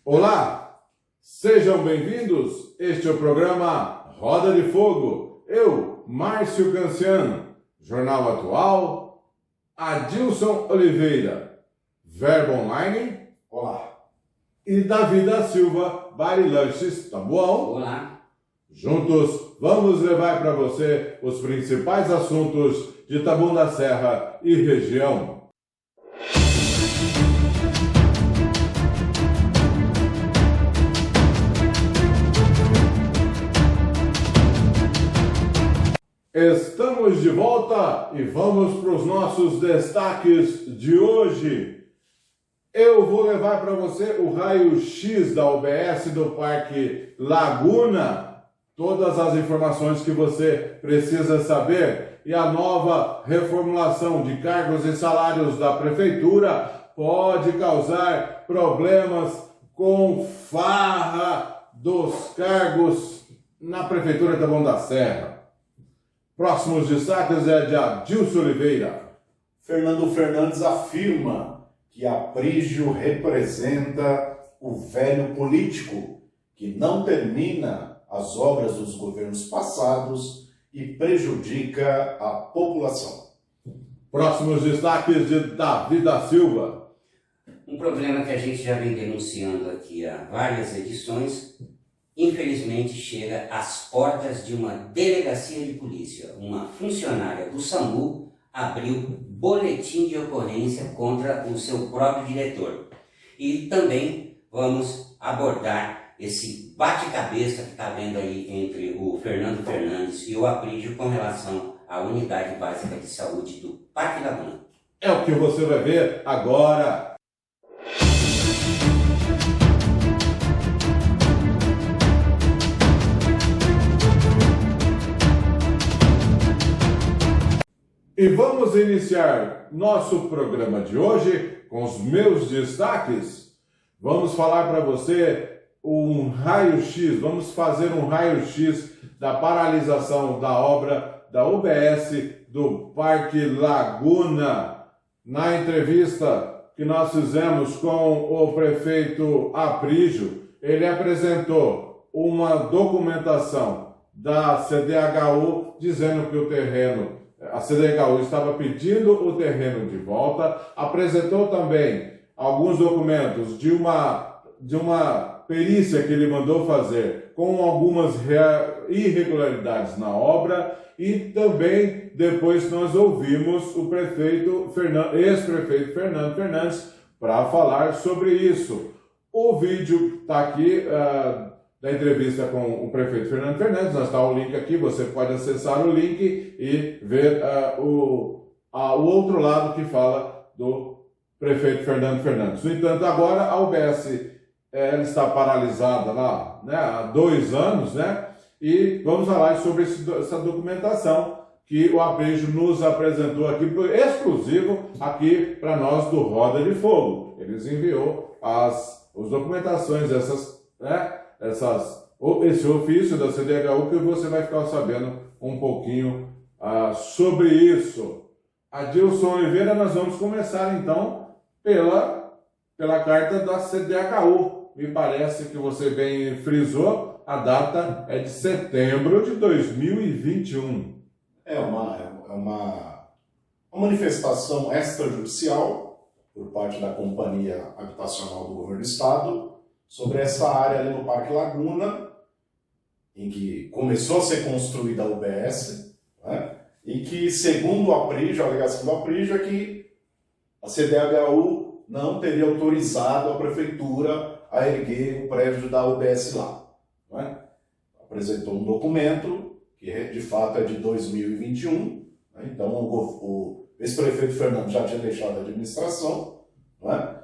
Olá, sejam bem-vindos. Este é o programa Roda de Fogo. Eu, Márcio Canciano, Jornal Atual, Adilson Oliveira, Verbo Online, Olá. e Davi da Silva, Barilanches, tá bom? Olá. Juntos, vamos levar para você os principais assuntos de Taboão da Serra e região. Estamos de volta e vamos para os nossos destaques de hoje. Eu vou levar para você o raio-x da UBS do Parque Laguna, todas as informações que você precisa saber, e a nova reformulação de cargos e salários da Prefeitura pode causar problemas com farra dos cargos na Prefeitura de Taboão da Serra. Próximos destaques é de Adilson Oliveira. Fernando Fernandes afirma que Aprígio representa o velho político que não termina as obras dos governos passados e prejudica a população. Próximos destaques de Davi da Silva. Um problema que a gente já vem denunciando aqui há várias edições, infelizmente chega às portas de uma delegacia de polícia. Uma funcionária do SAMU abriu boletim de ocorrência contra o seu próprio diretor. E também vamos abordar esse bate-cabeça que está havendo aí entre o Fernando Fernandes e o Aprígio com relação à Unidade Básica de Saúde do Parque Laguna. É o que você vai ver agora. E vamos iniciar nosso programa de hoje com os meus destaques. Vamos falar para você um raio-x, vamos fazer um raio-x da paralisação da obra da UBS do Parque Laguna. Na entrevista que nós fizemos com o prefeito Aprígio, ele apresentou uma documentação da CDHU dizendo que o terreno, a CDHU estava pedindo o terreno de volta, apresentou também alguns documentos de uma perícia que ele mandou fazer com algumas irregularidades na obra, e também depois nós ouvimos o ex-prefeito Fernando Fernandes para falar sobre isso. O vídeo está aqui da entrevista com o prefeito Fernando Fernandes, nós está o link aqui, você pode acessar o link e ver o outro lado que fala do prefeito Fernando Fernandes. No entanto, agora a UBS ela está paralisada lá, né, há 2 anos, né, e vamos falar sobre essa documentação que o Aprígio nos apresentou aqui, exclusivo aqui para nós do Roda de Fogo. Eles enviou as documentações, esse ofício da CDHU, que você vai ficar sabendo um pouquinho sobre isso. Adilson Oliveira, nós vamos começar então pela carta da CDHU. Me parece que você bem frisou, a data é de setembro de 2021. É uma manifestação extrajudicial por parte da Companhia Habitacional do Governo do Estado sobre essa área ali no Parque Laguna, em que começou a ser construída a UBS, né? E que, segundo o Aprígio, a alegação do Aprígio é que a CDHU não teria autorizado a Prefeitura a erguer o prédio da UBS lá, né? Apresentou um documento que, de fato, é de 2021, né? Então o ex-prefeito Fernando já tinha deixado a administração, né?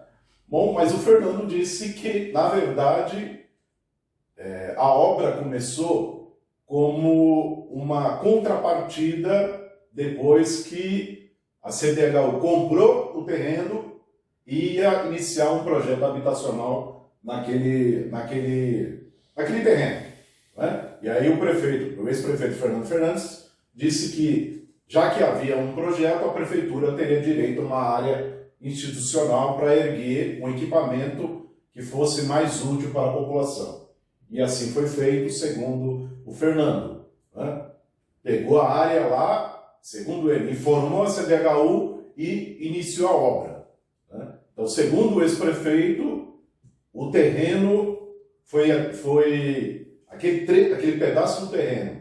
Bom, mas o Fernando disse que, na verdade, a obra começou como uma contrapartida depois que a CDHU comprou o terreno e ia iniciar um projeto habitacional naquele terreno, né? E aí o ex-prefeito Fernando Fernandes disse que, já que havia um projeto, a prefeitura teria direito a uma área institucional para erguer um equipamento que fosse mais útil para a população. E assim foi feito, segundo o Fernando, né? Pegou a área lá, segundo ele, informou a CDHU e iniciou a obra, né? Então, segundo o ex-prefeito, o terreno aquele pedaço do terreno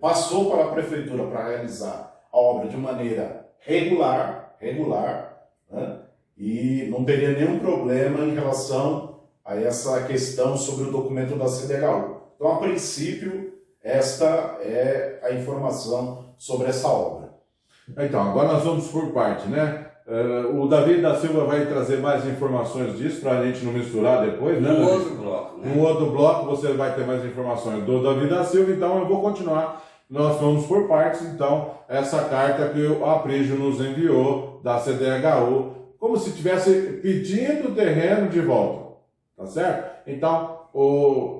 passou para a prefeitura para realizar a obra de maneira regular, né? E não teria nenhum problema em relação a essa questão sobre o documento da CDHU. Então, a princípio, esta é a informação sobre essa obra. Então, agora nós vamos por parte, né? O Davi da Silva vai trazer mais informações disso para a gente não misturar depois, né? Um outro bloco, né? Um outro bloco você vai ter mais informações do Davi da Silva, então eu vou continuar. Nós vamos por partes, então, essa carta que o Aprígio nos enviou da CDHU, como se estivesse pedindo o terreno de volta, tá certo? Então,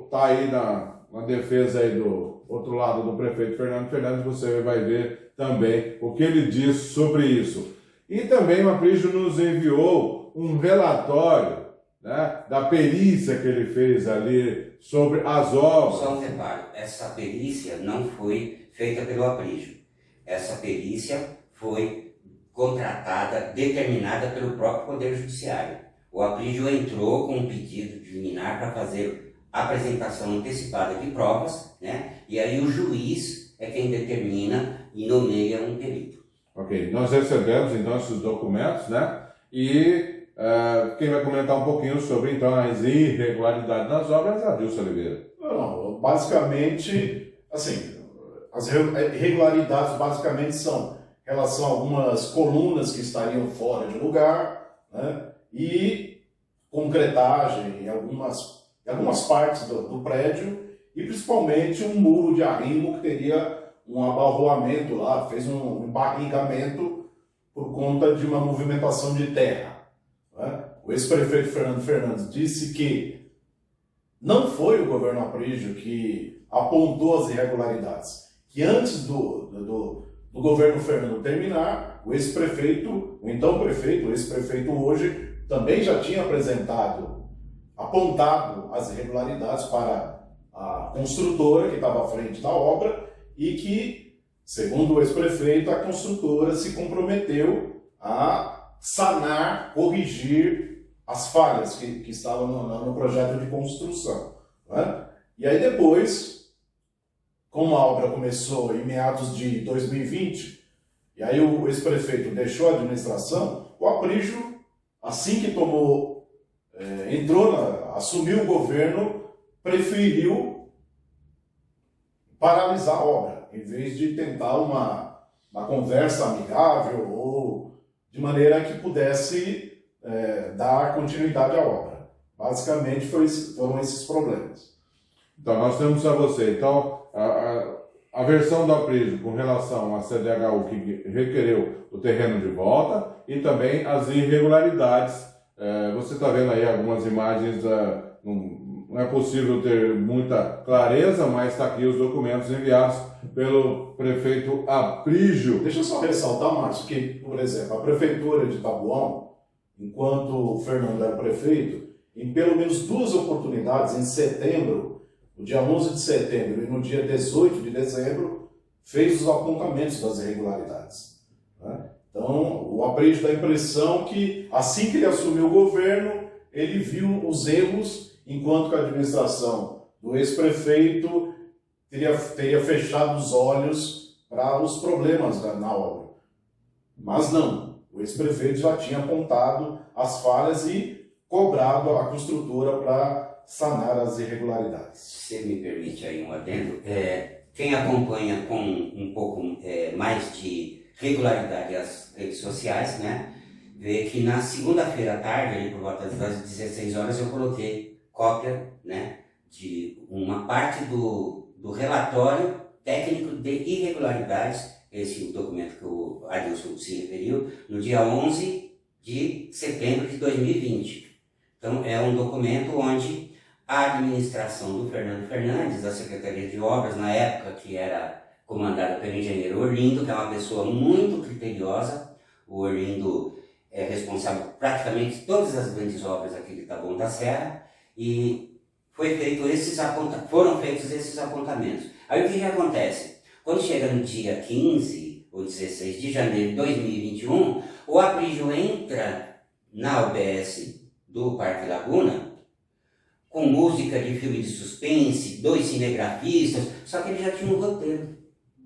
tá aí na defesa aí do outro lado do prefeito Fernando Fernandes, você vai ver também o que ele diz sobre isso. E também o Aprígio nos enviou um relatório, né, da perícia que ele fez ali sobre as obras. Só um reparo, essa perícia não foi feita pelo Aprígio. Essa perícia foi contratada, determinada pelo próprio Poder Judiciário. O Aprígio entrou com um pedido de liminar para fazer apresentação antecipada de provas, né? E aí o juiz é quem determina e nomeia um perito. Ok, nós recebemos então esses documentos, né? E quem vai comentar um pouquinho sobre então as irregularidades nas obras é a Dilson Oliveira. Não, basicamente, assim, as irregularidades basicamente são em relação a algumas colunas que estariam fora de lugar, né? E concretagem em algumas partes do prédio, e principalmente um muro de arrimo que teria um abalroamento lá, fez um barrigamento por conta de uma movimentação de terra, né? O ex-prefeito Fernando Fernandes disse que não foi o governo Aprígio que apontou as irregularidades, que antes do governo Fernando terminar, o ex-prefeito, o então prefeito, o ex-prefeito hoje, também já tinha apontado as irregularidades para a construtora que estava à frente da obra e que, segundo o ex-prefeito, a construtora se comprometeu a sanar, corrigir as falhas que estavam no projeto de construção, né? E aí depois, como a obra começou em meados de 2020, e aí o ex-prefeito deixou a administração, o Aprígio, assim que assumiu o governo, preferiu paralisar a obra, em vez de tentar uma conversa amigável ou de maneira que pudesse dar continuidade à obra. Basicamente foram esses problemas. Então, nós temos a você. Então, a versão do Aprígio com relação à CDHU que requereu o terreno de volta e também as irregularidades. Você está vendo aí algumas imagens, não é possível ter muita clareza, mas está aqui os documentos enviados pelo prefeito Aprígio. Deixa eu só ressaltar, Márcio, que, por exemplo, a prefeitura de Taboão, enquanto o Fernando era prefeito, em pelo menos 2 oportunidades, em setembro, no dia 11 de setembro e no dia 18 de dezembro, fez os apontamentos das irregularidades, né? Então, o Aprígio dá a impressão que, assim que ele assumiu o governo, ele viu os erros, enquanto que a administração do ex-prefeito teria fechado os olhos para os problemas na obra. Mas não, o ex-prefeito já tinha apontado as falhas e cobrado a construtora para sanar as irregularidades. Se me permite aí um adendo, quem acompanha com um pouco mais de regularidade as redes sociais, né, vê que na segunda-feira à tarde, ali por volta das 16 horas, eu coloquei cópia, né, de uma parte do relatório técnico de irregularidades, esse documento que o Adilson se referiu, no dia 11 de setembro de 2020. Então, é um documento onde a administração do Fernando Fernandes, da Secretaria de Obras, na época que era comandada pelo engenheiro Orlindo, que é uma pessoa muito criteriosa. O Orlindo é responsável por praticamente todas as grandes obras aqui de Taboão da Serra, e foram feitos esses apontamentos. Aí o que acontece? Quando chega no dia 15 ou 16 de janeiro de 2021, o Aprígio entra na UBS do Parque Laguna com música de filme de suspense, 2 cinegrafistas, só que ele já tinha um roteiro,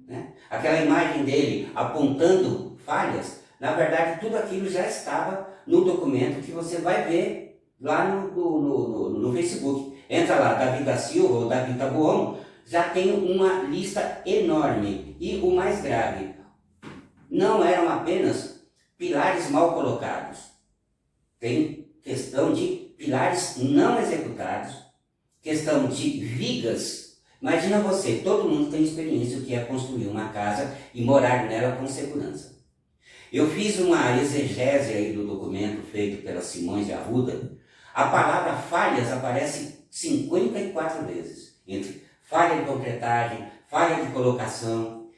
né? Aquela imagem dele apontando falhas, na verdade tudo aquilo já estava no documento que você vai ver lá no Facebook. Entra lá, Davi da Silva ou Davi Taboão, já tem uma lista enorme. E o mais grave, não eram apenas pilares mal colocados. Tem questão de pilares não executados, questão de vigas. Imagina você, todo mundo tem experiência do que é construir uma casa e morar nela com segurança. Eu fiz uma exegese aí do documento feito pela Simões de Arruda. A palavra falhas aparece 54 vezes, entre falha de concretagem, falha de colocação.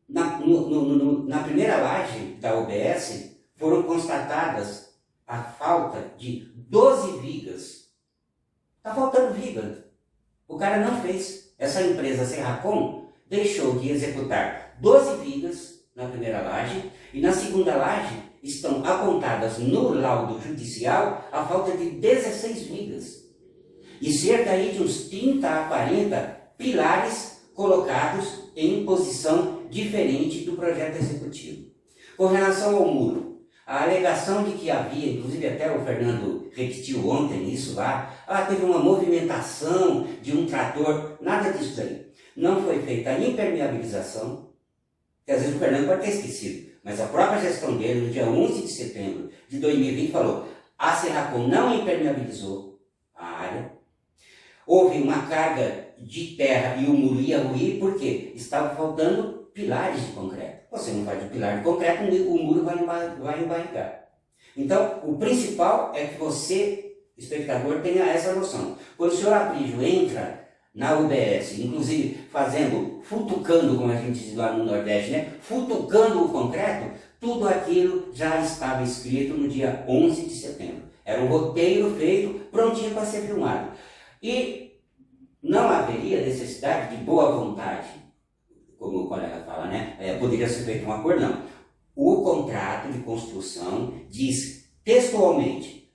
Na primeira laje da UBS foram constatadas a falta de 12 vigas. Está faltando viga. O cara não fez. Essa empresa Serracom deixou de executar 12 vigas na primeira laje, e na segunda laje estão apontadas no laudo judicial a falta de 16 vigas e cerca aí de uns 30 a 40 pilares colocados em posição diferente do projeto executivo. Com relação ao muro, a alegação de que havia, inclusive até o Fernando repetiu ontem isso lá, teve uma movimentação de um trator, nada disso aí. Não foi feita a impermeabilização, que às vezes o Fernando pode ter esquecido, mas a própria gestão dele, no dia 11 de setembro de 2020, falou: a Serracom não impermeabilizou a área, houve uma carga de terra e o muro ia ruir porque estava faltando pilares de concreto. Você não faz de pilar de concreto, o muro vai embarrigar. Então, o principal é que você, espectador, tenha essa noção. Quando o senhor Aprígio entra na UBS, inclusive futucando, como a gente diz lá no Nordeste, né? Futucando o concreto, tudo aquilo já estava escrito no dia 11 de setembro. Era um roteiro feito, prontinho para ser filmado. E não haveria necessidade de boa vontade, como o colega fala, né? Poderia ser feito um acordo, não. O contrato de construção diz textualmente: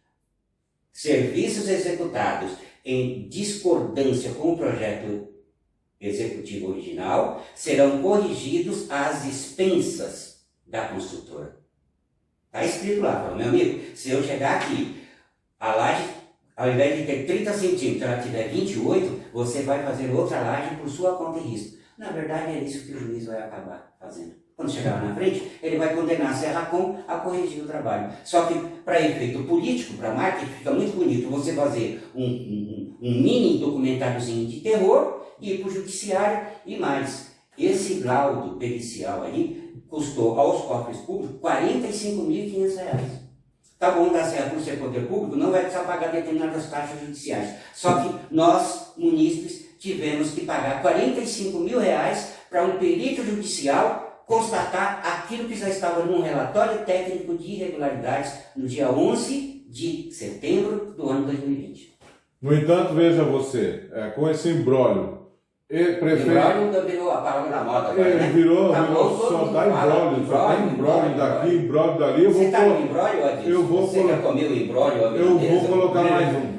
serviços executados em discordância com o projeto executivo original serão corrigidos às expensas da construtora. Está escrito lá, fala, meu amigo, se eu chegar aqui, a laje, ao invés de ter 30 centímetros, ela tiver 28, você vai fazer outra laje por sua conta e risco. Na verdade, é isso que o juiz vai acabar fazendo. Quando chegar lá na frente, ele vai condenar a Serracom a corrigir o trabalho. Só que, para efeito político, para marketing, fica muito bonito você fazer um mini documentáriozinho de terror e ir para o judiciário e mais. Esse laudo pericial aí custou aos cofres públicos R$ 45.500. Tá bom, da Serra, por ser poder público, não vai precisar pagar determinadas taxas judiciais. Só que nós, munícipes, tivemos que pagar R$ 45.000 para um perito judicial constatar aquilo que já estava num relatório técnico de irregularidades no dia 11 de setembro do ano 2020. No entanto, veja você, com esse imbróglio, Imbróglio virou a palavra da moda agora, né? Virou, só dá imbróglio, só tem imbróglio daqui, imbróglio dali. Você está no imbróglio, Adilson? Você já comeu imbróglio? Eu vou colocar mais um.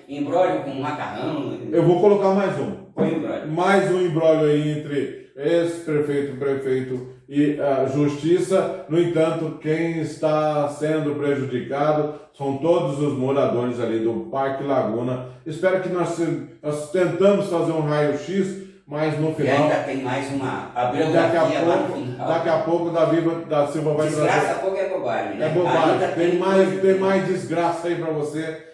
Imbróglio com macarrão. Eu vou colocar mais um. Põe imbróglio. Mais um imbróglio aí entre ex-prefeito, prefeito e justiça. No entanto, quem está sendo prejudicado são todos os moradores ali do Parque Laguna. Espero que nós tentamos fazer um raio-x, mas no final... E ainda tem mais uma biografia lá no final. Daqui a pouco Davi da Silva vai trazer... Desgraça a pouco é bobagem, né? É bobagem. Tem mais desgraça aí para você.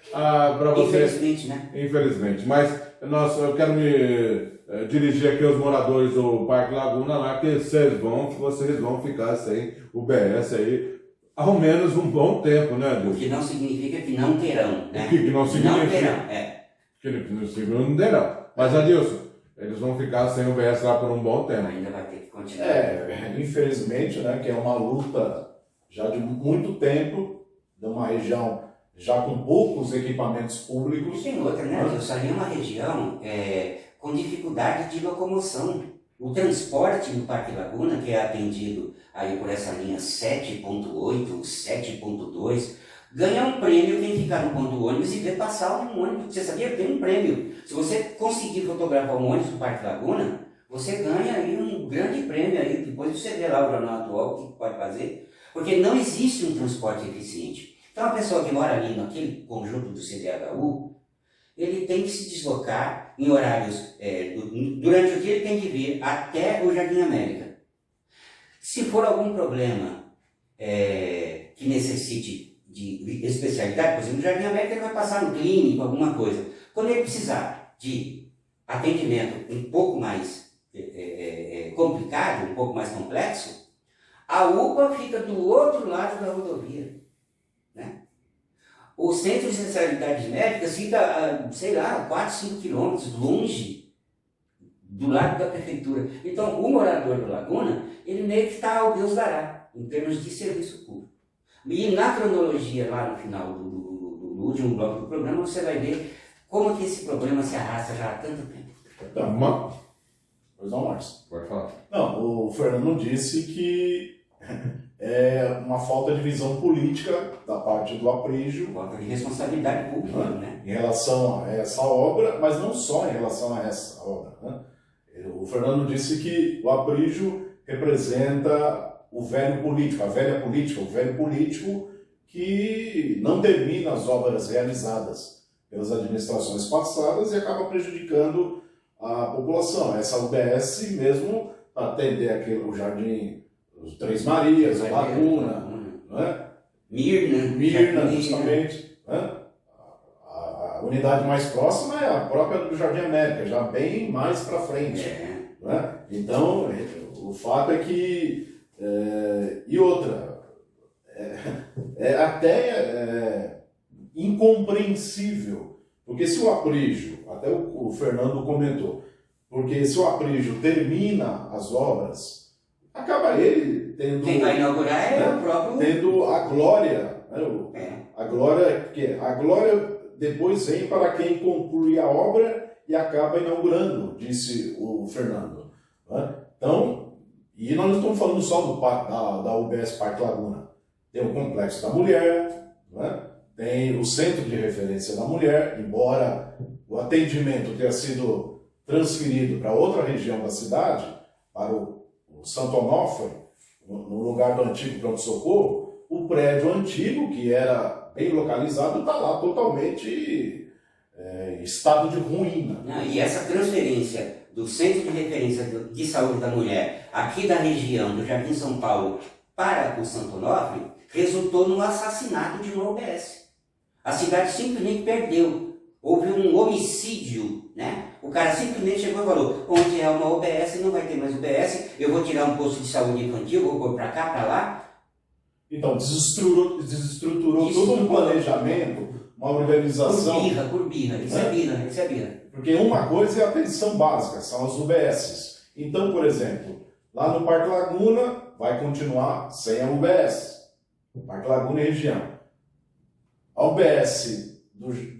Infelizmente, né? Infelizmente. Mas eu quero me dirigir aqui aos moradores do Parque Laguna lá, que vocês vão ficar sem o BS aí ao menos um bom tempo, né, Adilson? O que não significa que não terão, né? O que não significa? Não terão, Que não terão. Mas, Adilson, eles vão ficar sem UBS lá por um bom tempo. Ainda vai ter que continuar. Infelizmente, né, que é uma luta já de muito tempo, de uma região já com poucos equipamentos E públicos. tem outra, né, Wilson? Ali é uma região com dificuldade de locomoção. O transporte no Parque Laguna, que é atendido aí por essa linha 7.8, 7.2, ganha um prêmio quem ficar no ponto do ônibus e ver passar um ônibus. Você sabia que tem um prêmio? Se você conseguir fotografar um ônibus do Parque Laguna, você ganha aí um grande prêmio aí. Depois você vê lá o jornal atual o que pode fazer, porque não existe um transporte eficiente. Então a pessoa que mora ali naquele conjunto do CDHU, ele tem que se deslocar em horários, durante o dia ele tem que vir até o Jardim América. Se for algum problema que necessite de especialidade, por exemplo, no Jardim América ele vai passar no clínico, alguma coisa. Quando ele precisar de atendimento um pouco mais complicado, um pouco mais complexo, a UPA fica do outro lado da rodovia, né? O centro de especialidades médicas fica, sei lá, 4, 5 quilômetros longe do lado da prefeitura. Então, o morador do Laguna, ele meio que está ao Deus dará, em termos de serviço público. E na cronologia, lá no final do último bloco do programa, você vai ver como que esse problema se arrasta já há tanto tempo. Pois não, Márcio. Pode falar. Não, o Fernando disse que é uma falta de visão política da parte do Aprígio Falta de responsabilidade pública, né? em relação a essa obra, mas não só em relação a essa obra, né? O Fernando disse que o Aprígio representa o velho político, a velha política, o velho político que não termina as obras realizadas pelas administrações passadas e acaba prejudicando a população. Essa UBS mesmo atender o Jardim dos Três Marias, a Laguna, né? Mirna, justamente. Né? A unidade mais próxima é a própria do Jardim América, já bem mais para frente. Né? Então, o fato é que... e outra, até incompreensível, porque se o Aprígio, até o Fernando comentou, porque se o Aprígio termina as obras, acaba ele tendo... Quem vai inaugurar é o próprio... Tendo a glória, né? A glória depois vem para quem conclui a obra e acaba inaugurando, disse o Fernando. Né? Então, e nós não estamos falando só da UBS Parque Laguna. Tem o Complexo da Mulher, né? Tem o Centro de Referência da Mulher, embora o atendimento tenha sido transferido para outra região da cidade, para o Santo Onofre, no lugar do antigo pronto-socorro, o prédio antigo, que era bem localizado, está lá totalmente em estado de ruína. E essa transferência do Centro de Referência de Saúde da Mulher, aqui da região do Jardim São Paulo, para o Santo Onofre, resultou no assassinato de uma UBS. A cidade simplesmente perdeu. Houve um homicídio, né? O cara simplesmente chegou e falou, onde é uma UBS, não vai ter mais UBS, eu vou tirar um posto de saúde infantil, vou pôr para cá, para lá. Então, desestruturou todo um planejamento, uma organização. Por birra, isso é birra. Porque uma coisa é a atenção básica, são as UBSs. Então, por exemplo, lá no Parque Laguna vai continuar sem a UBS. Parque Laguna e região. A UBS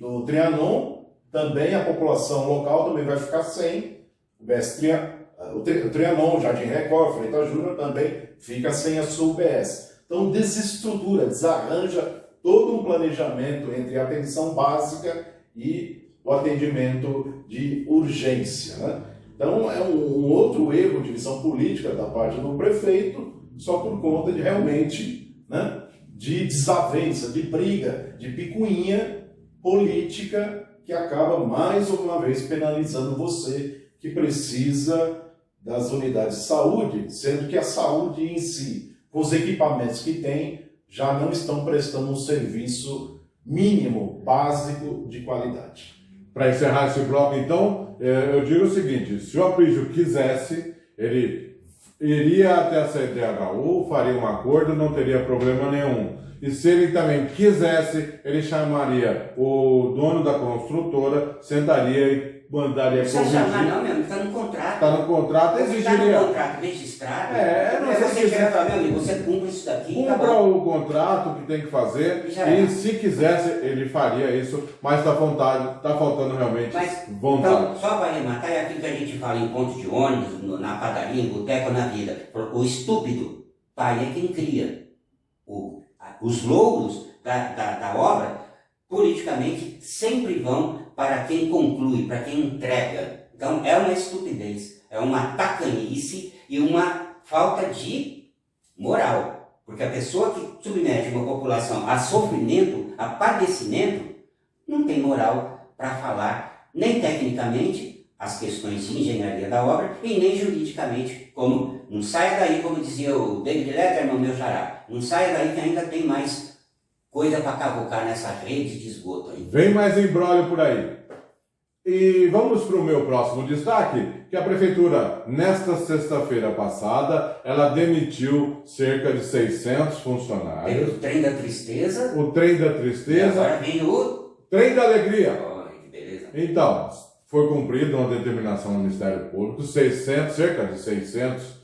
do Trianon, também a população local também vai ficar sem. O Trianon, Jardim Record, Freitas Júnior também fica sem a sua UBS. Então desestrutura, desarranja todo um planejamento entre a atenção básica e o atendimento de urgência. Né? Então é um outro erro de visão política da parte do prefeito, só por conta de realmente, né, de desavença, de briga, de picuinha política que acaba mais uma vez penalizando você que precisa das unidades de saúde, sendo que a saúde em si, com os equipamentos que tem, já não estão prestando um serviço mínimo, básico, de qualidade. Para encerrar esse bloco, então, eu digo o seguinte, se o Aprígio quisesse, ele iria até a CDHU, faria um acordo, não teria problema nenhum. E se ele também quisesse, ele chamaria o dono da construtora, sentaria e mandaria Não precisa chamar corrigir. não, meu amigo, está no contrato. Está no contrato, Está exigiria. no contrato registrado. Não Aí sei você se chega e fala, meu amigo, você cumpre isso daqui, cumpra acabou. o contrato que tem que fazer E já e é. se quisesse ele faria isso, mas está faltando realmente Mas, vontade. então, só para arrematar, é aquilo que a gente fala em ponto de ônibus, na padaria, em boteco, na vida. O estúpido, pai é quem cria. Os louros da obra, politicamente, sempre vão para quem conclui, para quem entrega. Então, é uma estupidez, é uma tacanice e uma falta de moral. Porque a pessoa que submete uma população a sofrimento, a padecimento, não tem moral para falar nem tecnicamente as questões de engenharia da obra e nem juridicamente, como não saia daí, como dizia o David Letterman, meu xará, não saia daí que ainda tem mais coisa para cavucar nessa rede de esgoto aí. Vem mais embrólio por aí. E vamos para o meu próximo destaque, que a Prefeitura, nesta sexta-feira passada, ela demitiu cerca de 600 Teve funcionários. o trem da tristeza, O trem da e tristeza, agora vem o... trem da alegria. Olha que beleza. Então, foi cumprida uma determinação do Ministério Público, cerca de 600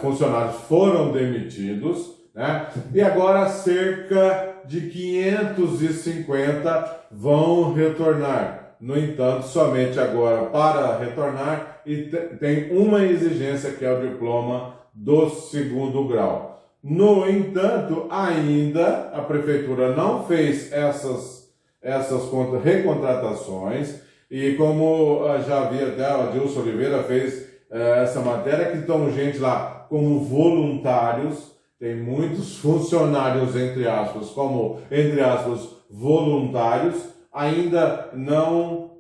funcionários foram demitidos, né? E agora cerca de 550 vão retornar. No entanto, somente agora para retornar e tem uma exigência que é o diploma do 2º grau. No entanto, ainda a Prefeitura não fez essas recontratações e como já havia até a Adilson Oliveira fez essa matéria, que estão gente lá como voluntários, tem muitos funcionários, entre aspas, voluntários, ainda não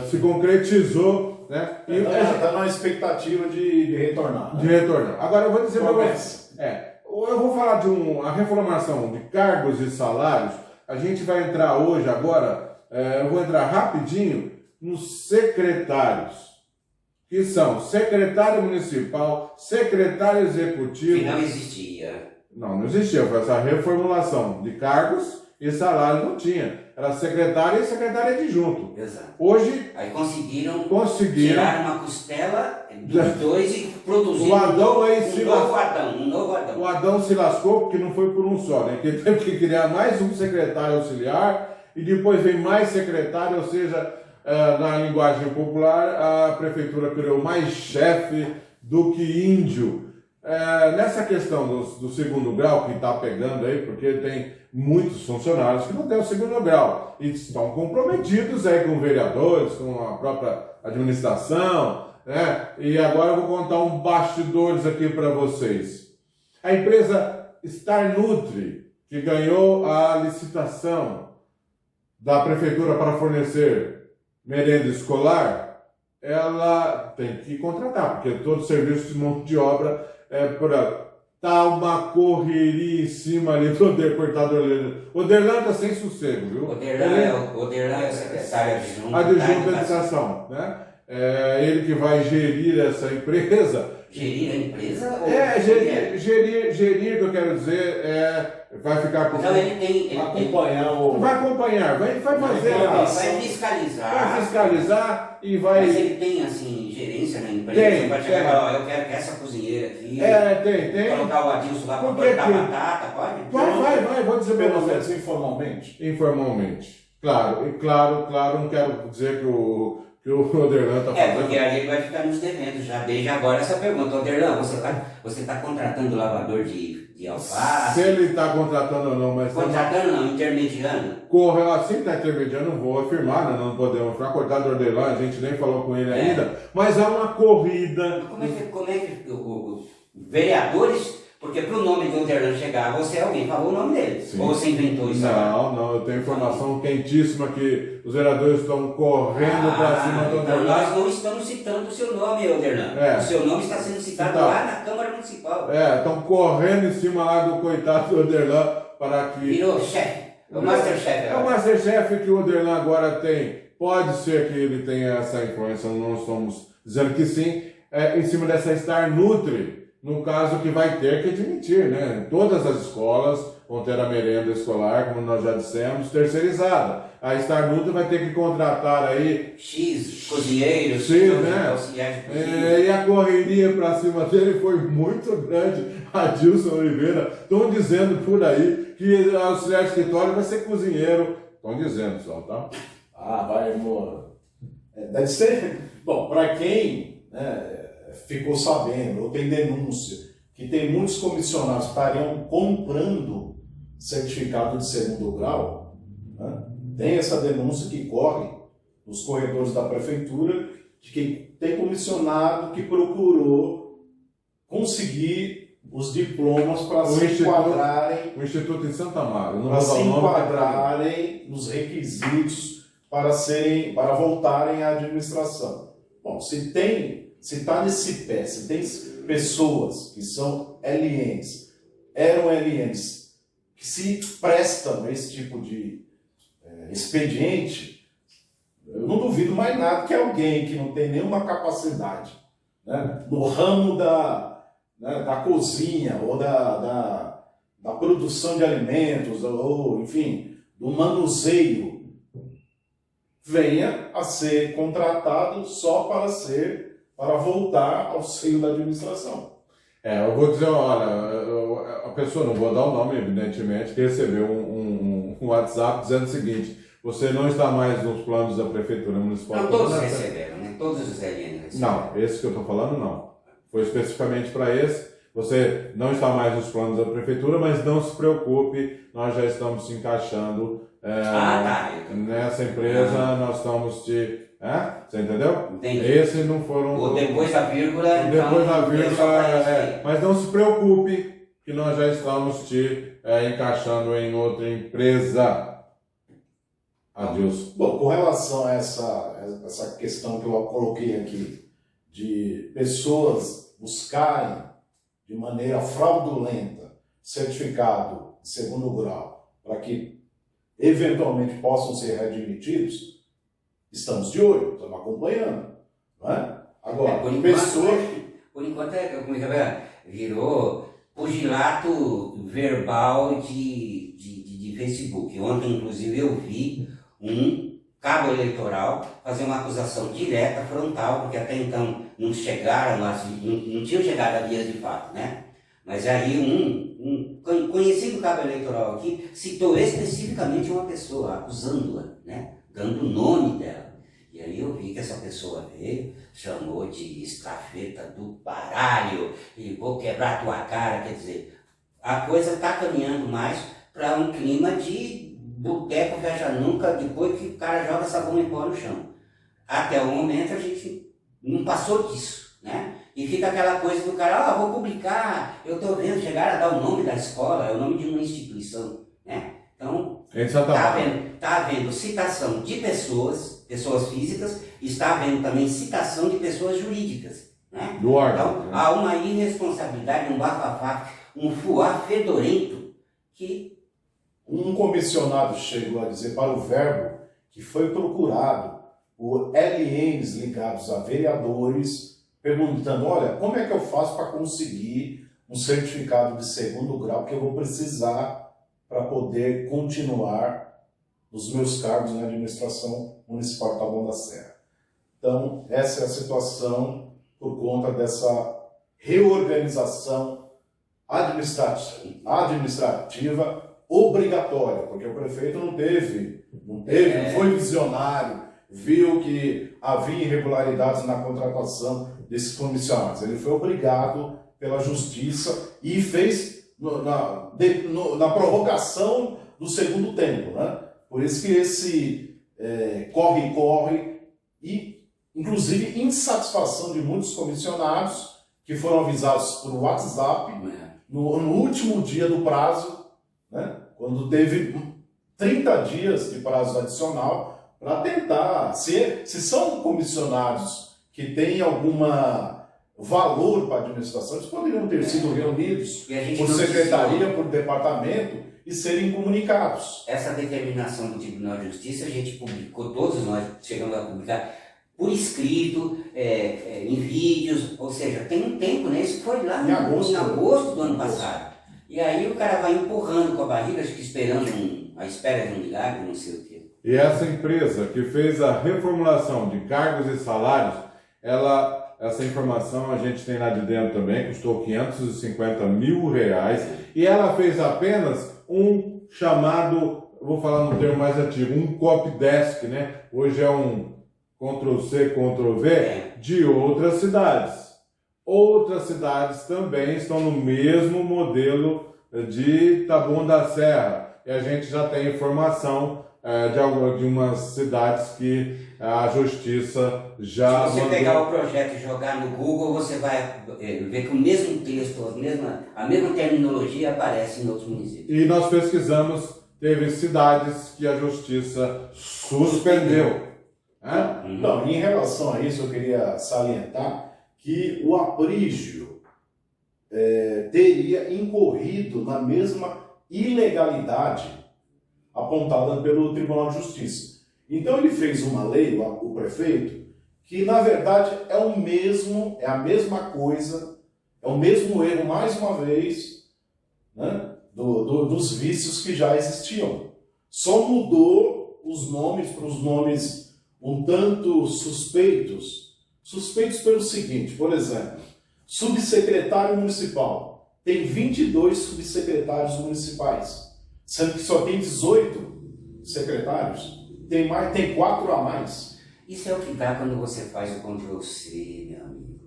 se concretizou, né? E Está na expectativa de retornar. de retornar. Agora eu vou dizer para Promessa. você, eu vou falar de a reformulação de cargos e salários. A gente vai entrar hoje, agora, eu vou entrar rapidinho nos secretários, que são secretário municipal, secretário executivo. Que não existia. Não existia, foi essa reformulação de cargos e salário não tinha. Era secretário e secretário adjunto. Exato. Hoje Aí conseguiram conseguiram. tirar uma costela dos dois e produzir O Adão aí um se novo Adão, um novo Adão. O Adão se lascou porque não foi por um só, né? Que ele teve que criar mais um secretário auxiliar e depois vem mais secretário, ou seja, na linguagem popular, a prefeitura criou mais chefe do que índio. Nessa questão do 2º grau, que está pegando aí, porque tem muitos funcionários que não têm o 2º grau e estão comprometidos aí com vereadores, com a própria administração, né? E agora eu vou contar um bastidores aqui para vocês. A empresa Star Nutri, que ganhou a licitação da prefeitura para fornecer merenda escolar, ela tem que contratar, porque todo serviço de mão de obra por ela. Tá uma correria em cima ali do coitado Oderlan. Oderlan tá sem sossego, viu? Oderlan é o secretário adjunto Adjunto da da educação, né? Ele que vai gerir essa empresa. Gerir a empresa? Ou Gerir, que eu quero dizer, vai ficar com. Então ele tem Acompanhar o. Vai acompanhar, vai fazer. vai fiscalizar. Vai fiscalizar e vai. Mas ele tem, assim, gerência na empresa? Tem, Vai chegar e tem. falar, ó, eu quero que essa cozinheira aqui, Tem. colocar o Adilson lá para Por que cortar que- batata, pode? Vai, vou dizer para Pelo você. menos informalmente. Informalmente. Claro, não quero dizer que o Oderlan está fazendo. Porque aí ele vai ficar nos devendo já, desde agora essa pergunta. Oderlan, você tá contratando lavador de Se alface? ele está contratando ou não, mas Contratando não, intermediando? correu assim, está intermediando, não vou afirmar, né? Não podemos afirmar. Coitado do Oderlan, a gente nem falou com ele ainda, mas há uma corrida. Como é que os vereadores, porque para o nome do Oderlan chegar, você alguém falou o nome dele? Sim. Ou você inventou isso agora? Não, eu tenho informação quentíssima que os vereadores estão correndo para cima do Então Oderlan. nós não estamos citando o seu nome, Oderlan. É. O seu nome está sendo citado Citado. lá na Câmara Municipal. Estão correndo em cima lá do coitado do Oderlan para que. Virou chefe. O Masterchef. É o Masterchef que o Oderlan agora tem. Pode ser que ele tenha essa influência, não estamos dizendo que sim, em cima dessa Star Nutri, no caso que vai ter que admitir, né? Todas as escolas vão ter a merenda escolar, como nós já dissemos, terceirizada. A Star Nutri vai ter que contratar aí X cozinheiros, X, né? auxiliares de cozinha. E a correria para cima dele foi muito grande. Adilson Oliveira, estão dizendo por aí que auxiliar de escritório vai ser cozinheiro. Estão dizendo só, tá? Vai, amor. Deve ser. Bom, para quem, né, ficou sabendo, ou tem denúncia, que tem muitos comissionados que estariam comprando certificado de segundo grau, né? Tem essa denúncia que corre nos corredores da prefeitura, de que tem comissionado que procurou conseguir os diplomas para se enquadrarem. O Instituto em Santa Amaro, não para vou dar se o nome, enquadrarem nos requisitos para voltarem à administração. Bom, se está nesse pé, se tem pessoas que são LNs, eram LNs, que se prestam a esse tipo de expediente, eu não duvido mais nada que alguém que não tem nenhuma capacidade, né, no ramo da cozinha ou da produção de alimentos, ou enfim, do manuseio, venha a ser contratado só para voltar ao seio da administração. Eu vou dizer, olha, a pessoa, não vou dar o nome, evidentemente, que recebeu um WhatsApp dizendo o seguinte: você não está mais nos planos da Prefeitura Municipal. Não, todos receberam, né? Todos os LN receberam. Não, esse que eu estou falando não. Foi especificamente para esse. Você não está mais nos planos da Prefeitura, mas não se preocupe, nós já estamos se encaixando nessa empresa, nós estamos te... Você entendeu? Entendi. Esse não foram... Ou depois da vírgula... Depois da vírgula, mas não se preocupe, que nós já estamos te encaixando em outra empresa. Adilson. Bom, com relação a essa questão que eu coloquei aqui, de pessoas buscarem de maneira fraudulenta certificado de segundo grau, para que eventualmente possam ser readmitidos, estamos de olho, estamos acompanhando. Não é? Agora, por enquanto virou pugilato verbal de Facebook. Ontem, inclusive, eu vi um cabo eleitoral fazer uma acusação direta, frontal, porque até então não chegaram, não tinham chegado a vias de fato, né? Mas aí um conhecido cabo eleitoral aqui citou especificamente uma pessoa, acusando-a, né? Dando o nome dela. E aí eu vi que essa pessoa veio, chamou de estafeta do baralho, e vou quebrar tua cara, quer dizer, a coisa está caminhando mais para um clima de boteco fecha nunca, depois que o cara joga sabão em pó no chão. Até o momento a gente não passou disso, né? E fica aquela coisa do cara, vou publicar, eu estou vendo, chegar a dar o nome da escola, é o nome de uma instituição, né? Então, está havendo citação de pessoas físicas, está havendo também citação de pessoas jurídicas, né? Do órgão. Então, há uma irresponsabilidade, um bafafá, um fuá fedorento que... Um comissionado chegou a dizer para o Verbo que foi procurado por LNs ligados a vereadores, perguntando, olha, como é que eu faço para conseguir um certificado de segundo grau que eu vou precisar para poder continuar nos meus cargos na administração municipal de Taboão da Serra. Então, essa é a situação por conta dessa reorganização administrativa obrigatória, porque o prefeito não foi visionário, viu que havia irregularidades na contratação desses comissionados. Ele foi obrigado pela justiça e fez na prorrogação do segundo tempo, né? Por isso que esse corre-corre e, inclusive, insatisfação de muitos comissionados que foram avisados por WhatsApp no último dia do prazo, né? Quando teve 30 dias de prazo adicional para tentar, se são comissionados que têm algum valor para a administração, eles poderiam ter sido reunidos por secretaria, por departamento e serem comunicados. Essa determinação do Tribunal de Justiça a gente publicou, todos nós chegamos a publicar por escrito, em vídeos, ou seja, tem um tempo, né? Isso foi lá em agosto do ano passado. E aí o cara vai empurrando com a barriga, acho que esperando a espera de um milagre, não sei o quê. E essa empresa que fez a reformulação de cargos e salários, essa informação a gente tem lá de dentro também, custou R$550 mil, e ela fez apenas um chamado, vou falar no termo mais antigo, um copydesk, né? Hoje é um Ctrl-C, Ctrl-V de outras cidades. Outras cidades também estão no mesmo modelo de Taboão da Serra. E a gente já tem informação de umas cidades que a justiça já... Se você pegar o projeto e jogar no Google, você vai ver que o mesmo texto, a mesma terminologia aparece em outros municípios. E nós pesquisamos, teve cidades que a justiça suspendeu. Então, em relação a isso, eu queria salientar que o Aprígio teria incorrido na mesma ilegalidade apontada pelo Tribunal de Justiça. Então ele fez uma lei, o prefeito, que na verdade é a mesma coisa, é o mesmo erro, mais uma vez, né, dos vícios que já existiam. Só mudou os nomes para os nomes um tanto suspeitos. Suspeitos pelo seguinte, por exemplo, subsecretário municipal. Tem 22 subsecretários municipais, sendo que só tem 18 secretários. Tem 4 a mais. Isso é o que dá quando você faz o Ctrl+C, meu amigo.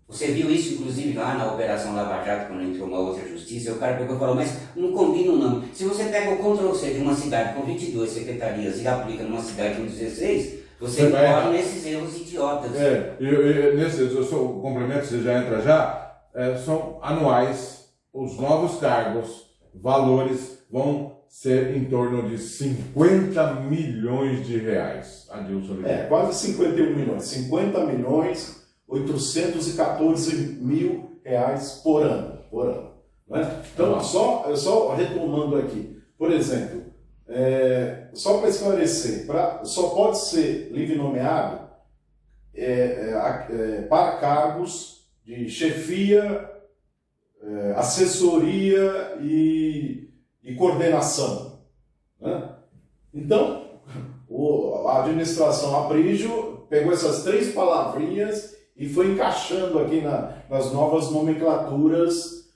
Você viu isso, inclusive, lá na Operação Lava Jato, quando entrou uma outra justiça, o cara pegou e falou, mas não combina o nome. Se você pega o Ctrl+C de uma cidade com 22 secretarias e aplica numa cidade com 16, você incorre nesses erros idiotas. Eu sou o complemento, você já entra já, são anuais, os novos cargos, valores vão ser em torno de R$50 milhões. Adilson Oliveira. Quase 51 milhões. 50 milhões, 814 mil reais por ano. Né? Então, só retomando aqui, por exemplo, só para esclarecer, só pode ser livre nomeado para cargos de chefia, assessoria e coordenação. Né? Então, a administração Aprígio pegou essas 3 palavrinhas e foi encaixando aqui nas novas nomenclaturas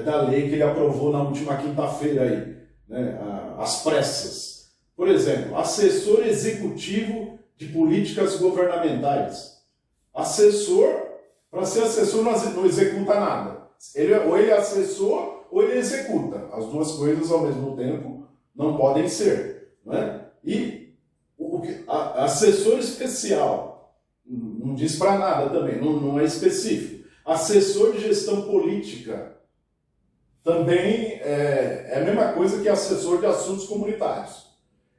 da lei que ele aprovou na última quinta-feira, aí, né? Às pressas. Por exemplo, assessor executivo de políticas governamentais. Assessor, para ser assessor, não executa nada. Ou ele é assessor ou ele executa. As duas coisas ao mesmo tempo não podem ser. Né? E assessor especial, não diz para nada também, não é específico. Assessor de gestão política também é a mesma coisa que assessor de assuntos comunitários.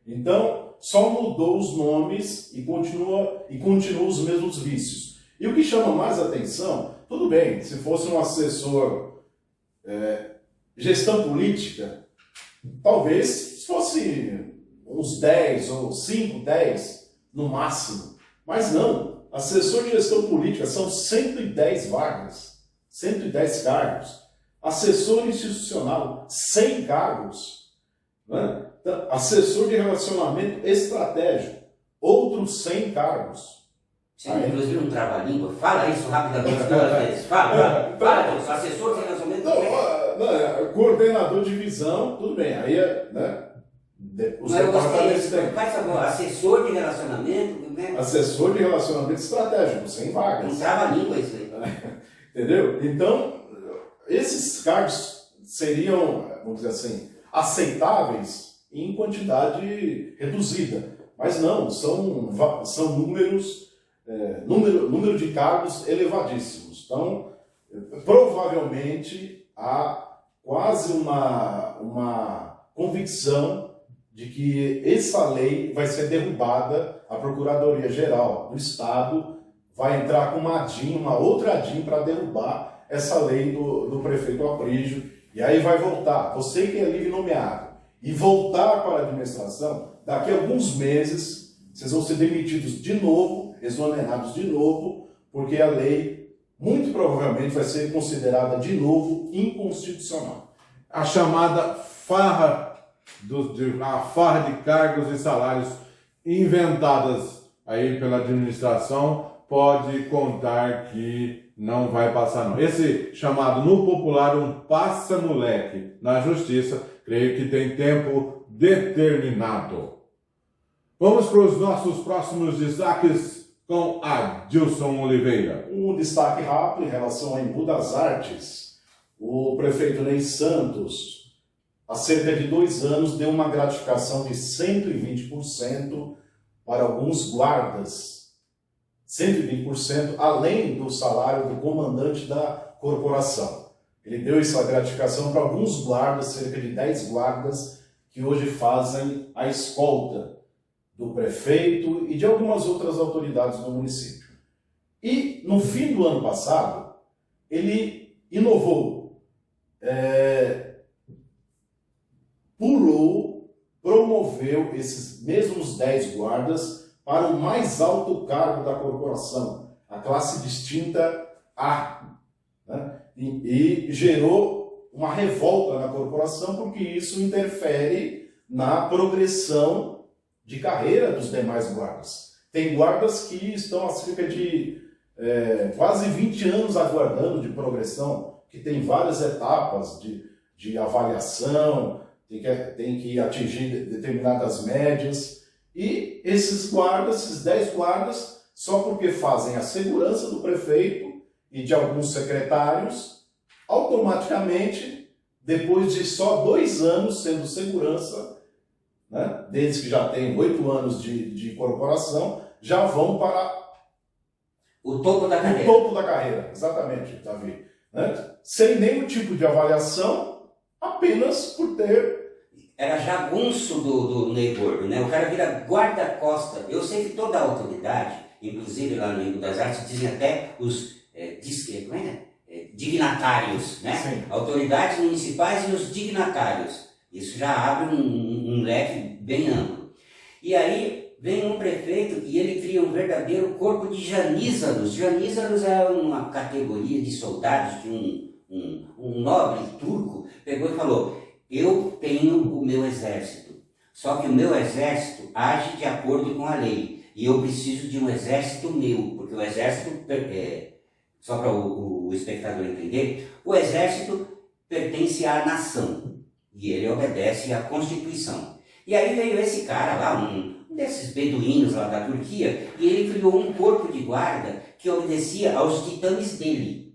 Então, só mudou os nomes e continua os mesmos vícios. E o que chama mais atenção, tudo bem, se fosse um assessor gestão política, talvez fosse uns 10 ou 5, 10 no máximo. Mas não, assessor de gestão política são 110 vagas, 110 cargos. Assessor institucional, 100 cargos. Né? Então, assessor de relacionamento estratégico, outros 100 cargos. Você inclusive um trava-língua? Fala isso rapidamente 2 vezes. Fala, assessor de relacionamento. Coordenador de visão, tudo bem. Aí né? Os departamentos têm. Faz favor, assessor de relacionamento. Né? Assessor de relacionamento estratégico, 100 vagas. Um trava-língua isso aí. Entendeu? Então, esses cargos seriam, vamos dizer assim, aceitáveis em quantidade reduzida. Mas não, são números, número de cargos elevadíssimos. Então, provavelmente, há quase uma convicção de que essa lei vai ser derrubada, a Procuradoria-Geral do Estado vai entrar com uma outra ADIM para derrubar essa lei do prefeito Aprígio, e aí vai voltar, você que é livre nomeado, e voltar para a administração, daqui a alguns meses, vocês vão ser demitidos de novo, exonerados de novo, porque a lei, muito provavelmente, vai ser considerada de novo inconstitucional. a chamada farra, a farra de cargos e salários inventadas aí pela administração, pode contar que não vai passar não. Esse chamado no popular um passa-moleque na justiça, creio que tem tempo determinado. Vamos para os nossos próximos destaques com Adilson Oliveira. Um destaque rápido em relação ao Embu das Artes. O prefeito Ney Santos, há cerca de 2 anos, deu uma gratificação de 120% para alguns guardas. 120% além do salário do comandante da corporação. Ele deu essa gratificação para alguns guardas, cerca de 10 guardas, que hoje fazem a escolta do prefeito e de algumas outras autoridades do município. E no fim do ano passado, ele inovou, promoveu esses mesmos 10 guardas para o mais alto cargo da corporação, a classe distinta A, né? E gerou uma revolta na corporação, porque isso interfere na progressão de carreira dos demais guardas. Tem guardas que estão há cerca de quase 20 anos aguardando de progressão, que tem várias etapas de avaliação, tem que atingir determinadas médias. E esses guardas, esses 10 guardas, só porque fazem a segurança do prefeito e de alguns secretários, automaticamente, depois de só 2 anos sendo segurança, né, desde que já tem 8 anos de corporação, já vão para o topo da carreira. O topo da carreira, exatamente, Davi. Né? Sem nenhum tipo de avaliação, apenas por ter... Era jagunço do Ney Gordo, né? O cara vira guarda-costa. Eu sei que toda a autoridade, inclusive lá no Embu das Artes, dizem até os dignatários, né? Sim. Autoridades municipais e os dignatários. Isso já abre um leque bem amplo. E aí vem um prefeito e ele cria um verdadeiro corpo de janízaros. Janízaros é uma categoria de soldados que um nobre turco pegou e falou: eu tenho o meu exército, só que o meu exército age de acordo com a lei e eu preciso de um exército meu, porque o exército, só para o espectador entender, o exército pertence à nação e ele obedece à Constituição. E aí veio esse cara lá, um desses beduínos lá da Turquia, e ele criou um corpo de guarda que obedecia aos titãs dele.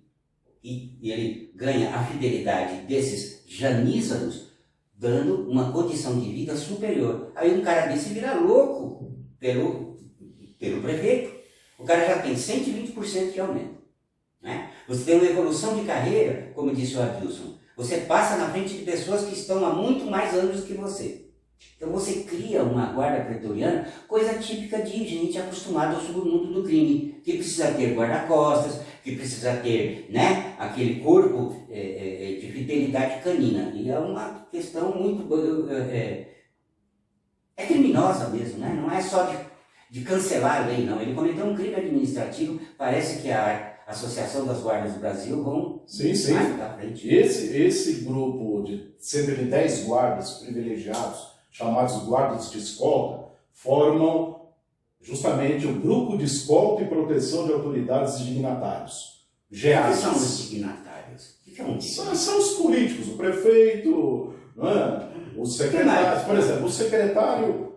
E ele ganha a fidelidade desses janízaros, dando uma condição de vida superior. Aí um cara desse vira louco pelo prefeito. O cara já tem 120% de aumento, né? Você tem uma evolução de carreira, como disse o Adilson. Você passa na frente de pessoas que estão há muito mais anos que você. Então você cria uma guarda pretoriana, coisa típica de gente acostumada ao submundo do crime, que precisa ter guarda-costas, que precisa ter, né, aquele corpo de fidelidade canina. E é uma questão muito... é criminosa mesmo, né? Não é só de cancelar a lei, não. Ele cometeu um crime administrativo, parece que a Associação das Guardas do Brasil vão mais para frente. Esse grupo de cerca de 10 guardas privilegiados, chamados guardas de escolta, formam justamente o grupo de escolta e proteção de autoridades e dignatários. Quem são os dignatários? São os políticos, o prefeito, não é? Os secretários. Por exemplo, o secretário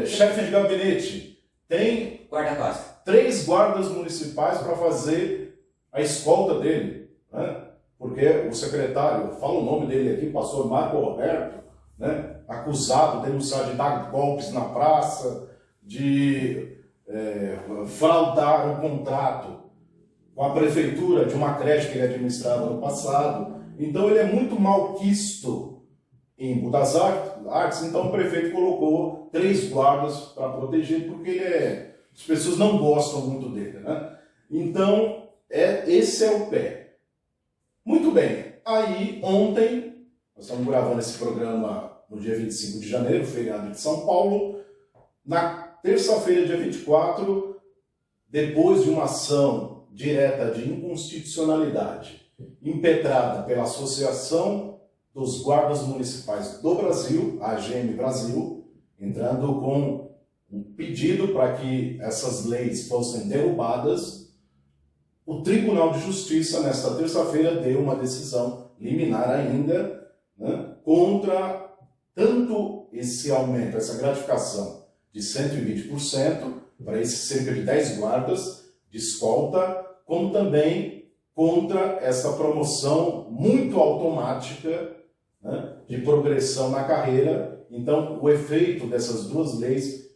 chefe de gabinete tem guarda-costa. 3 guardas municipais para fazer a escolta dele, né? Porque o secretário, fala o nome dele aqui, pastor Marco Roberto, né? Acusado, denunciado de dar golpes na praça, de fraudar um contrato com a prefeitura de uma creche que ele administrava no passado. Então ele é muito malquisto em Embu das Artes, então o prefeito colocou 3 guardas para proteger, porque as pessoas não gostam muito dele, né? Então, esse é o pé. Muito bem, aí ontem, nós estamos gravando esse programa no dia 25 de janeiro, feriado de São Paulo. Na terça-feira, dia 24, depois de uma ação direta de inconstitucionalidade impetrada pela Associação dos Guardas Municipais do Brasil, a AGM Brasil, entrando com um pedido para que essas leis fossem derrubadas. O Tribunal de Justiça, nesta terça-feira, deu uma decisão liminar ainda, né, contra tanto esse aumento, essa gratificação de 120% para esses cerca de 10 guardas de escolta, como também contra essa promoção muito automática, né, de progressão na carreira. Então, o efeito dessas duas leis,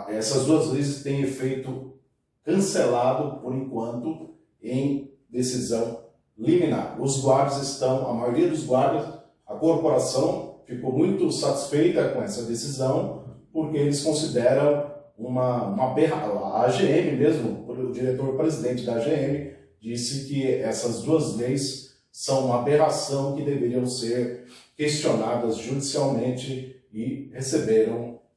essas duas leis têm efeito cancelado, por enquanto, em decisão liminar. Os guardas estão, a maioria dos guardas, a corporação ficou muito satisfeita com essa decisão, porque eles consideram uma aberração. A AGM mesmo, o diretor-presidente da AGM, disse que essas duas leis são uma aberração que deveriam ser questionadas judicialmente e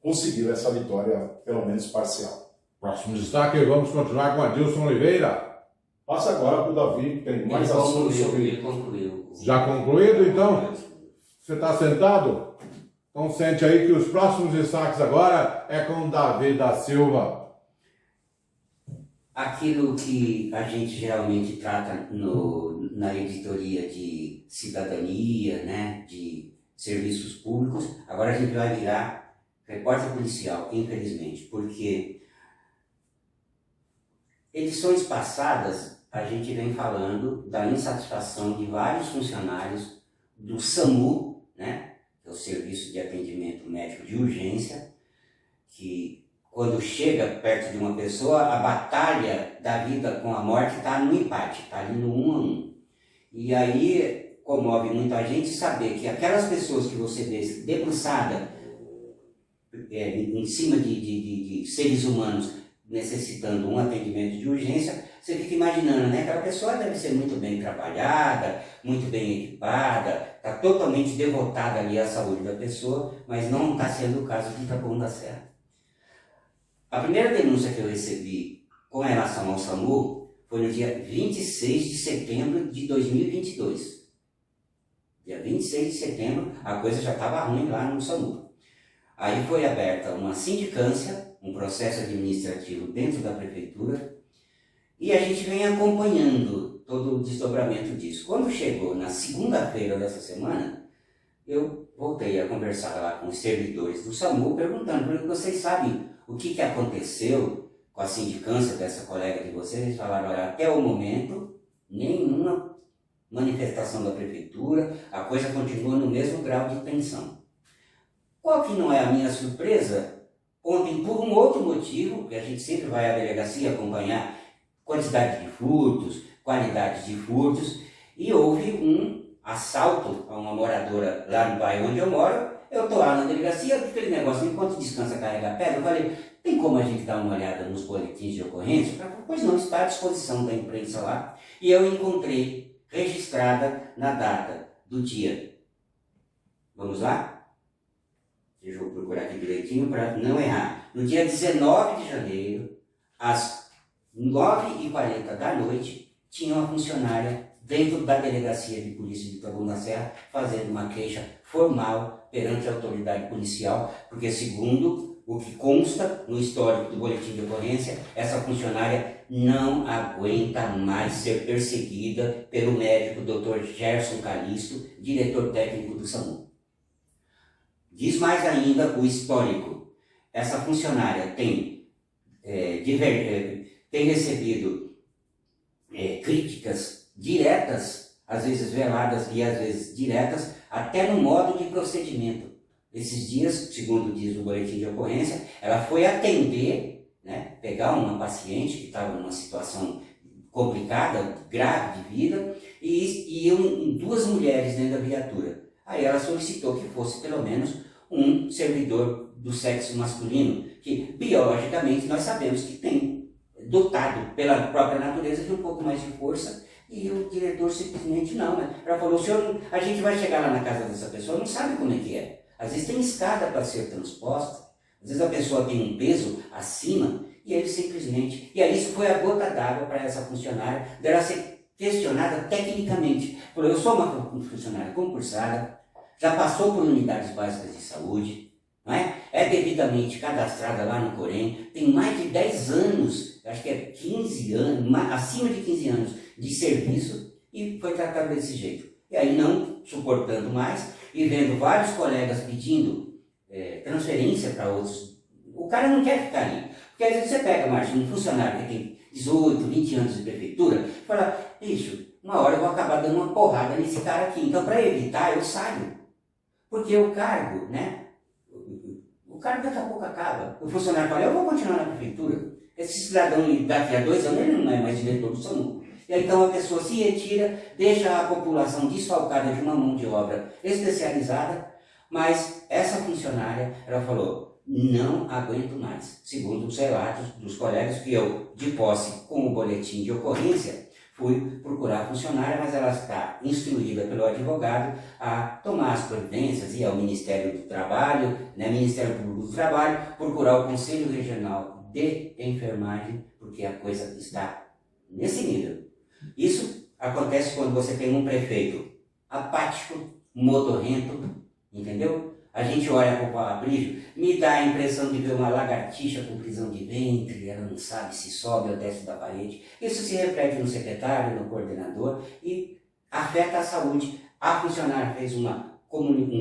conseguiram essa vitória, pelo menos parcial. Próximo destaque, vamos continuar com Adilson Oliveira. Passa agora para o Davi, que tem mais assuntos sobre... Ele concluiu. Já concluído, então? Você está sentado? Então sente aí que os próximos destaques agora é com o Davi da Silva. Aquilo que a gente geralmente trata na editoria de cidadania, né, de serviços públicos, agora a gente vai virar repórter policial, infelizmente, porque edições passadas a gente vem falando da insatisfação de vários funcionários do SAMU, né, que é o Serviço de Atendimento Médico de Urgência, que quando chega perto de uma pessoa, a batalha da vida com a morte está no empate, está ali no 1 a 1. E aí comove muita gente saber que aquelas pessoas que você vê debruçada em cima de seres humanos necessitando um atendimento de urgência, você fica imaginando, né? Aquela pessoa deve ser muito bem trabalhada, muito bem equipada, está totalmente devotada ali à saúde da pessoa, mas não está sendo o caso de Taboão da Serra. A primeira denúncia que eu recebi com relação ao SAMU foi no dia 26 de setembro de 2022. Dia 26 de setembro, a coisa já estava ruim lá no SAMU. Aí foi aberta uma sindicância, um processo administrativo dentro da prefeitura, e a gente vem acompanhando todo o desdobramento disso. Quando chegou na segunda-feira dessa semana, eu voltei a conversar lá com os servidores do SAMU, perguntando, porque vocês sabem o que aconteceu com a sindicância dessa colega de vocês. Eles falaram, olha, até o momento, nenhuma manifestação da prefeitura, a coisa continua no mesmo grau de tensão. Qual que não é a minha surpresa? Ontem, por um outro motivo, que a gente sempre vai à delegacia acompanhar quantidade de furtos, qualidade de furtos, e houve um assalto a uma moradora lá no bairro onde eu moro. Eu estou lá na delegacia, aquele negócio, enquanto descansa, carrega a pedra, eu falei, tem como a gente dar uma olhada nos boletins de ocorrência? Pois não, está à disposição da imprensa lá. E eu encontrei registrada na data do dia. Vamos lá? Deixa eu procurar aqui direitinho para não errar. No dia 19 de janeiro, às 9h40 da noite, tinha uma funcionária dentro da delegacia de polícia de Taboão da Serra fazendo uma queixa formal perante a autoridade policial, porque segundo o que consta no histórico do boletim de ocorrência, essa funcionária não aguenta mais ser perseguida pelo médico Dr. Gerson Calisto, diretor técnico do SAMU. Diz mais ainda o histórico. Essa funcionária tem recebido críticas diretas, às vezes veladas e às vezes diretas, até no modo de procedimento. Esses dias, segundo diz o boletim de ocorrência, ela foi atender, né, pegar uma paciente que estava numa situação complicada, grave de vida, e iam duas mulheres dentro da viatura. Aí ela solicitou que fosse pelo menos um servidor do sexo masculino, que biologicamente nós sabemos que tem, dotado pela própria natureza de um pouco mais de força, e o diretor simplesmente não, né? Ela falou, senhor, a gente vai chegar lá na casa dessa pessoa, não sabe como é que é. Às vezes tem escada para ser transposta, às vezes a pessoa tem um peso acima, e ele simplesmente... E aí isso foi a gota d'água para essa funcionária, dela ser questionada tecnicamente. Falou, eu sou uma funcionária concursada, já passou por unidades básicas de saúde, não é? É devidamente cadastrada lá no Corém, tem mais de 10 anos, acho que é 15 anos, acima de 15 anos de serviço e foi tratado desse jeito. E aí não suportando mais e vendo vários colegas pedindo transferência para outros, o cara não quer ficar ali. Porque às vezes você pega, Márcio, um funcionário que tem 18, 20 anos de prefeitura e fala, bicho, uma hora eu vou acabar dando uma porrada nesse cara aqui, então para evitar eu saio. Porque o cargo, né? O cargo daqui a pouco acaba. O funcionário fala, eu vou continuar na prefeitura. Esse cidadão daqui a 2 anos ele não é mais diretor do SAMU. E aí, então a pessoa se retira, deixa a população desfalcada de uma mão de obra especializada, mas essa funcionária, ela falou, não aguento mais. Segundo os relatos dos colegas que eu, de posse com o boletim de ocorrência, fui procurar a funcionária, mas ela está instruída pelo advogado a tomar as providências, ir ao Ministério do Trabalho, né, Ministério Público do Trabalho, procurar o Conselho Regional de Enfermagem, porque a coisa está nesse nível. Isso acontece quando você tem um prefeito apático, modorrento, entendeu? A gente olha para o Fabrício, me dá a impressão de ver uma lagartixa com prisão de ventre, ela não sabe se sobe ou desce da parede. Isso se reflete no secretário, no coordenador e afeta a saúde. A funcionária fez um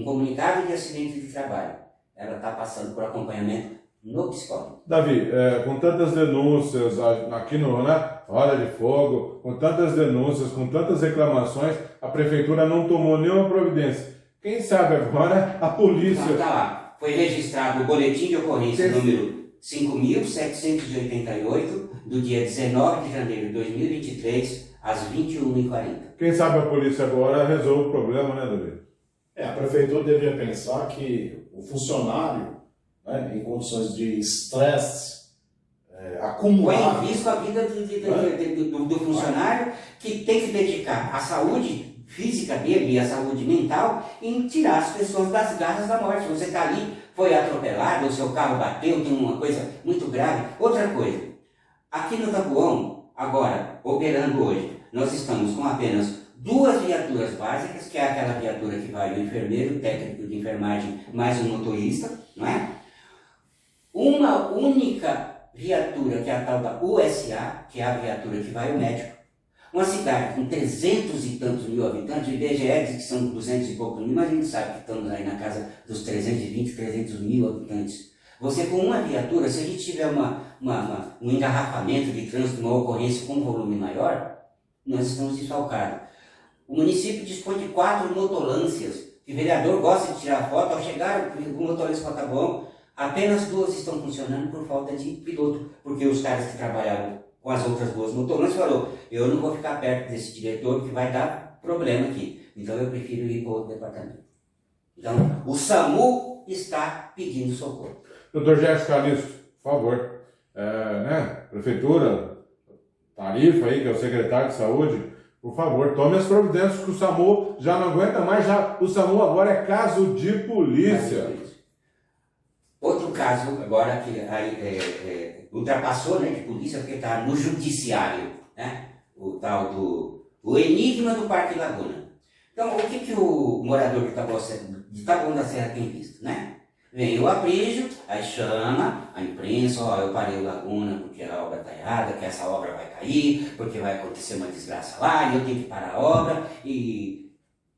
comunicado de acidente de trabalho. Ela está passando por acompanhamento no psicólogo. Davi, com tantas denúncias aqui no Hora de Fogo, com tantas denúncias, com tantas reclamações, a prefeitura não tomou nenhuma providência. Quem sabe agora a polícia... Não, tá lá. Foi registrado o boletim de ocorrência número 5.788, do dia 19 de janeiro de 2023, às 21h40. Quem sabe a polícia agora resolve o problema, né, Davi? A prefeitura deveria pensar que o funcionário, né, em condições de estresse acumulado... Põe em risco a vida do funcionário que tem que dedicar a saúde física dele e a saúde mental em tirar as pessoas das garras da morte. Você está ali, foi atropelado, o seu carro bateu, tem uma coisa muito grave. Outra coisa, aqui no Taboão, agora, operando hoje, nós estamos com apenas 2 viaturas básicas, que é aquela viatura que vai o enfermeiro, o técnico de enfermagem, mais um motorista, não é? Uma única viatura, que é a tal da USA, que é a viatura que vai o médico. Uma cidade com 300 e tantos mil habitantes, o IBGE diz que são 200 e poucos mil, mas a gente sabe que estamos aí na casa dos 320, 300 mil habitantes. Você com uma viatura, se a gente tiver um engarrafamento de trânsito, uma ocorrência com um volume maior, nós estamos desfalcados. O município dispõe de 4 motolâncias, que o vereador gosta de tirar foto, ao chegar o motorista para Taboão, apenas 2 estão funcionando por falta de piloto, porque os caras que trabalhavam com as outras 2 motolâncias falou, eu não vou ficar perto desse diretor que vai dar problema aqui, então eu prefiro ir para outro departamento. Então, o SAMU está pedindo socorro. Doutor Gerson Calixto, por favor, prefeitura, Tarifa aí, que é o secretário de saúde, por favor, tome as providências que o SAMU já não aguenta mais, o SAMU agora é caso de polícia. Outro caso agora que ultrapassou, né, de polícia, porque está no judiciário, né, o tal do enigma do Parque Laguna. Então, o que o morador de Taboão da Serra tem visto, né? Vem o Aprígio, aí chama a imprensa, eu parei o Laguna porque a obra está errada, que essa obra vai cair, porque vai acontecer uma desgraça lá, e eu tenho que parar a obra, e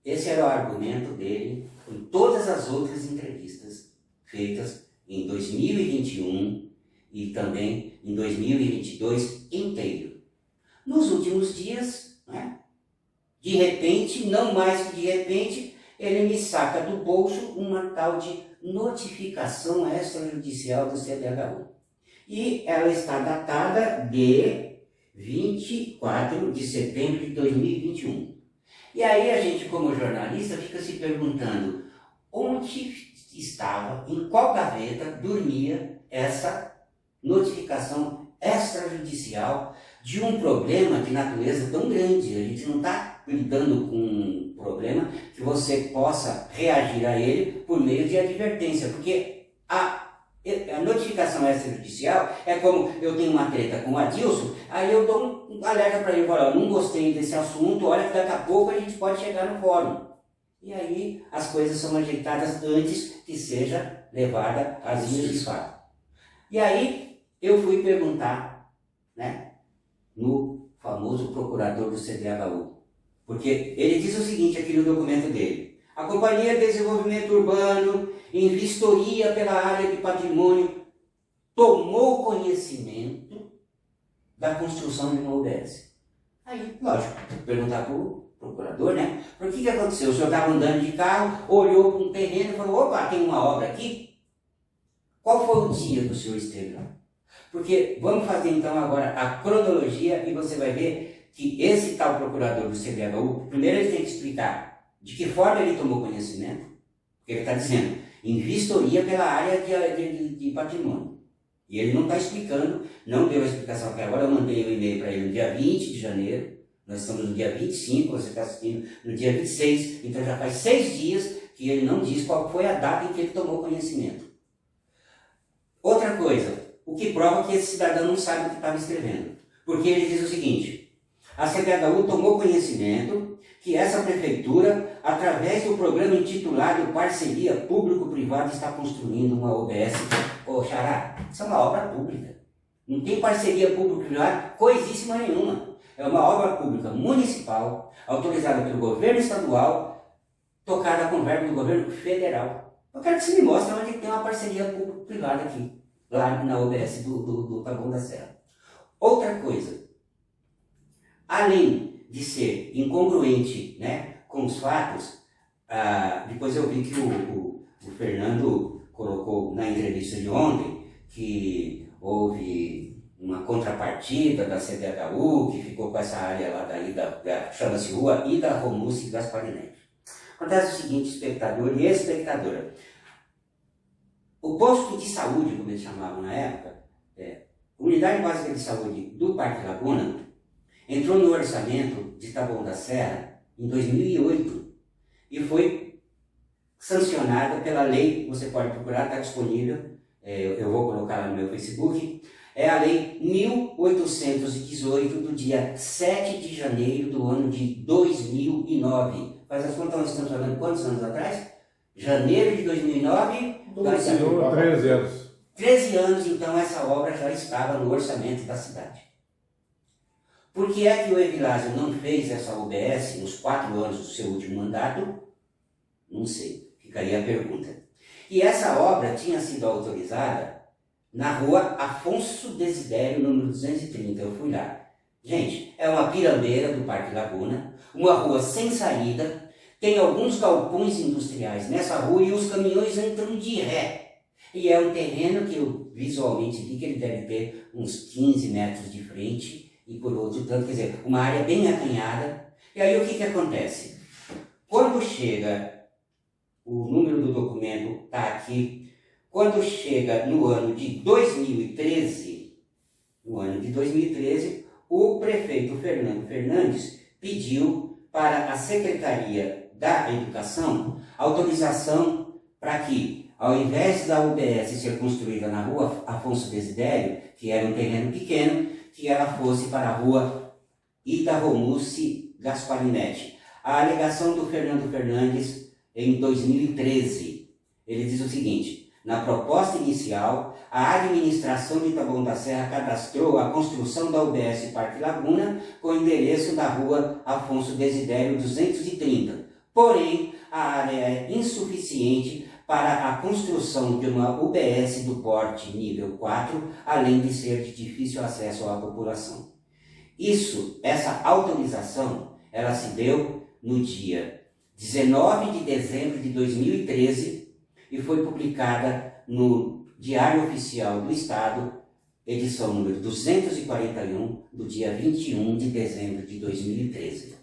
esse era o argumento dele em todas as outras entrevistas feitas em 2021 e também em 2022 inteiro. Nos últimos dias, né, de repente, não mais que de repente, ele me saca do bolso uma tal de notificação extrajudicial do CDHU. E ela está datada de 24 de setembro de 2021. E aí a gente, como jornalista, fica se perguntando onde estava, em qual gaveta dormia essa notificação extrajudicial de um problema de natureza tão grande. A gente não está lidando com um problema que você possa reagir a ele por meio de advertência, porque a notificação extrajudicial é como eu tenho uma treta com o Adilson, aí eu dou um alerta para ele, falo, não gostei desse assunto, olha que daqui a pouco a gente pode chegar no fórum. E aí as coisas são ajeitadas antes que seja levada às vias de fato. E aí eu fui perguntar, né, no famoso procurador do CDHU, porque ele diz o seguinte aqui no documento dele: a Companhia de Desenvolvimento Urbano, em vistoria pela área de patrimônio, tomou conhecimento da construção de uma UBS. Aí, lógico, tem que perguntar para o procurador, né? Por que aconteceu? O senhor estava andando de carro, olhou para um terreno e falou: opa, tem uma obra aqui? Qual foi o dia que o senhor esteve lá? Porque vamos fazer então agora a cronologia e você vai ver que esse tal procurador do CDHU, primeiro ele tem que explicar de que forma ele tomou conhecimento, porque ele está dizendo em vistoria pela área de patrimônio. E ele não está explicando, não deu a explicação até agora. Eu mandei um e-mail para ele no dia 20 de janeiro, nós estamos no dia 25, você está assistindo no dia 26, então já faz 6 dias que ele não diz qual foi a data em que ele tomou conhecimento. Outra coisa, o que prova que esse cidadão não sabe o que estava escrevendo. Porque ele diz o seguinte: a CDHU tomou conhecimento que essa prefeitura, através do programa intitulado Parceria Público-Privada, está construindo uma UBS. Ô, Xará, isso é uma obra pública. Não tem parceria público-privada coisíssima nenhuma. É uma obra pública municipal, autorizada pelo governo estadual, tocada com verba do governo federal. Eu quero que você me mostre onde tem uma parceria público-privada aqui, lá na UBS do Taboão da Serra. Outra coisa, além de ser incongruente, né, com os fatos, depois eu vi que o Fernando colocou na entrevista de ontem que houve uma contrapartida da CDHU, que ficou com essa área lá daí, chama-se Rua Ida Romusse Gasparinetti. Acontece o seguinte, espectador e espectadora. O posto de saúde, como eles chamavam na época, Unidade Básica de Saúde do Parque Laguna, entrou no orçamento de Taboão da Serra em 2008 e foi sancionada pela lei, você pode procurar, está disponível, eu vou colocar lá no meu Facebook, é a lei 1818 do dia 7 de janeiro do ano de 2009. Faz as contas, nós estamos falando quantos anos atrás? Janeiro de 2009? 13 anos. 13 anos, então, essa obra já estava no orçamento da cidade. Por que é que o Evilásio não fez essa UBS nos 4 anos do seu último mandato? Não sei, ficaria a pergunta. E essa obra tinha sido autorizada na rua Afonso Desidério, número 230, eu fui lá. Gente, é uma pirambeira do Parque Laguna, uma rua sem saída, tem alguns galpões industriais nessa rua e os caminhões entram de ré. E é um terreno que eu visualmente vi que ele deve ter uns 15 metros de frente e por outro tanto, quer dizer, uma área bem acanhada. E aí o que acontece? Quando chega, o número do documento está aqui, quando chega no ano de 2013, o prefeito Fernando Fernandes pediu para a Secretaria da Educação autorização para que, ao invés da UBS ser construída na rua Afonso Desidério, que era um terreno pequeno, que ela fosse para a rua Ida Romusse Gasparinetti. A alegação do Fernando Fernandes em 2013, ele diz o seguinte: na proposta inicial, a administração de Taboão da Serra cadastrou a construção da UBS Parque Laguna com o endereço da rua Afonso Desidério 230. Porém, a área é insuficiente para a construção de uma UBS do porte nível 4, além de ser de difícil acesso à população. Essa autorização, ela se deu no dia 19 de dezembro de 2013 e foi publicada no Diário Oficial do Estado, edição número 241, do dia 21 de dezembro de 2013.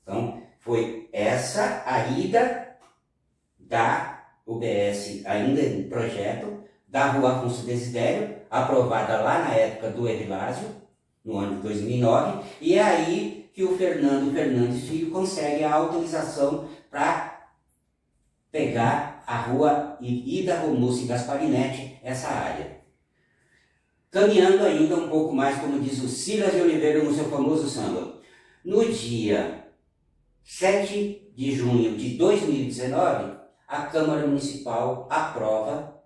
Então, foi essa a ida da UBS, ainda em projeto, da rua Afonso Desidério, aprovada lá na época do Evilásio, no ano de 2009, e é aí que o Fernando Fernandes Filho consegue a autorização para pegar a rua Ida Romusse Gasparinetti, essa área. Caminhando ainda um pouco mais, como diz o Silas de Oliveira no seu famoso samba, no dia 7 de junho de 2019, a Câmara Municipal aprova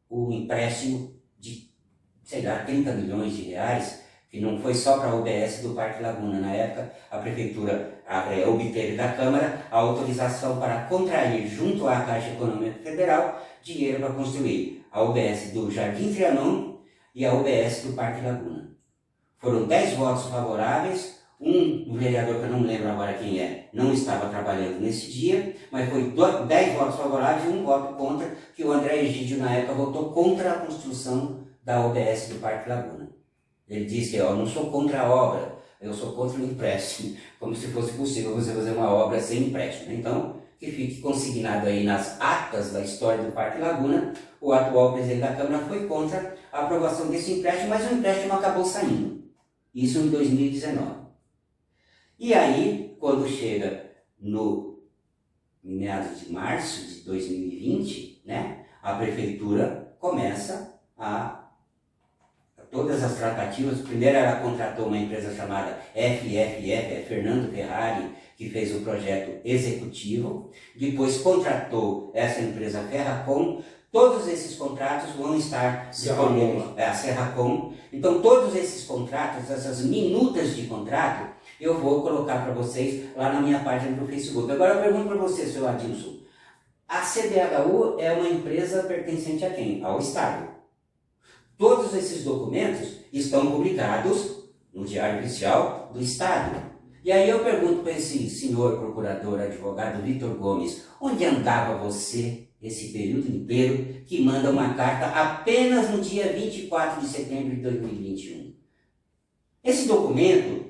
o empréstimo de, sei lá, 30 milhões de reais, que não foi só para a UBS do Parque Laguna. Na época, a Prefeitura obteve da Câmara a autorização para contrair junto à Caixa Econômica Federal dinheiro para construir a UBS do Jardim Trianon e a UBS do Parque Laguna. Foram 10 votos favoráveis. Um vereador, que eu não lembro agora quem é, não estava trabalhando nesse dia, mas foi 10 votos favoráveis e um voto contra, que o André Egídio, na época, votou contra a construção da UBS do Parque Laguna. Ele disse que eu não sou contra a obra, eu sou contra o empréstimo, como se fosse possível você fazer uma obra sem empréstimo. Então, que fique consignado aí nas atas da história do Parque Laguna, o atual presidente da Câmara foi contra a aprovação desse empréstimo, mas o empréstimo acabou saindo. Isso em 2019. E aí, quando chega no meados de março de 2020, né, a Prefeitura começa todas as tratativas. Primeiro ela contratou uma empresa chamada FFF, Fernando Ferrari, que fez o projeto executivo. Depois contratou essa empresa Ferracom. Todos esses contratos vão estar disponíveis, a Serracom. Então todos esses contratos, essas minutas de contrato, eu vou colocar para vocês lá na minha página do Facebook. Agora eu pergunto para você, seu Adilson, a CDHU é uma empresa pertencente a quem? Ao Estado. Todos esses documentos estão publicados no Diário Oficial do Estado. E aí eu pergunto para esse senhor procurador, advogado Vitor Gomes, onde andava você esse período inteiro que manda uma carta apenas no dia 24 de setembro de 2021? Esse documento,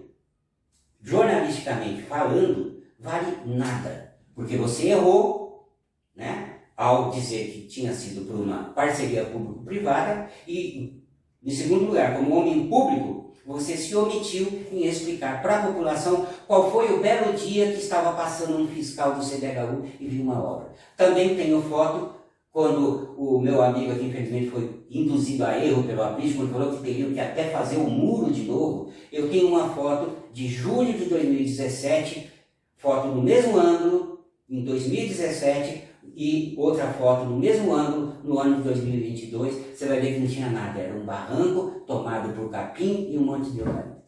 jornalisticamente falando, vale nada, porque você errou, né, ao dizer que tinha sido por uma parceria público-privada e, em segundo lugar, como homem público, você se omitiu em explicar para a população qual foi o belo dia que estava passando um fiscal do CDHU e viu uma obra. Também tenho foto quando o meu amigo aqui, infelizmente, foi induzido a erro pelo aprismo, ele falou que teriam que até fazer um muro de novo. Eu tenho uma foto de julho de 2017, foto no mesmo ângulo, em 2017, e outra foto no mesmo ângulo, no ano de 2022. Você vai ver que não tinha nada, era um barranco tomado por capim e um monte de eucalipto.